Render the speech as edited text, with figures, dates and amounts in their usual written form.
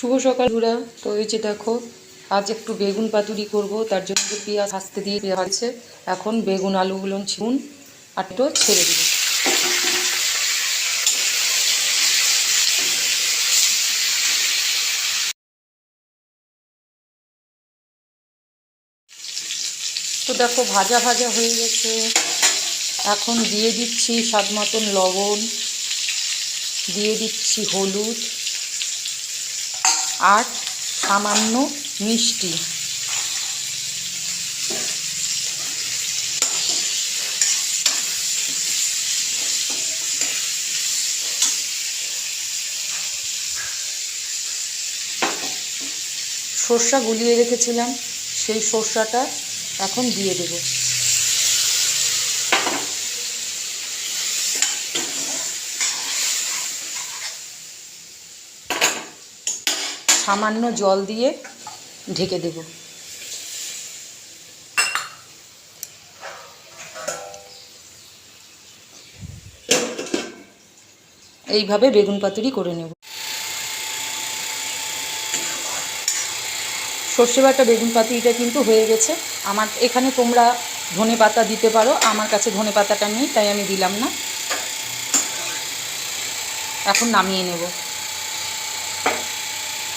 শুভ সকাল বন্ধুরা। তো এই যে দেখো, আজ একটু বেগুন পাতুরি করব, তার জন্য পেঁয়াজ আস্তে দিয়ে দেওয়া হয়েছে। এখন বেগুন আলুগুলো ছিলুন আর একটু ছেড়ে দেব। তো দেখো ভাজা ভাজা হয়ে গেছে। এখন দিয়ে দিচ্ছি স্বাদ মতন লবণ, দিয়ে দিচ্ছি হলুদ আর সামান্য মিষ্টি। সর্ষা গুলিয়ে রেখেছিলাম, সেই সর্ষাটা এখন দিয়ে দেব। সামান্য জল দিয়ে ঢেকে দেব। এইভাবে বেগুন পাতুরি করে নেব। সর্ষে বাটা বেগুন পাতুরিটা কিন্তু হয়ে গেছে আমার। এখানে তোমরা ধনে পাতা দিতে পারো, আমার কাছে ধনে পাতাটা নেই তাই আমি দিলাম না। এখন নামিয়ে নেব।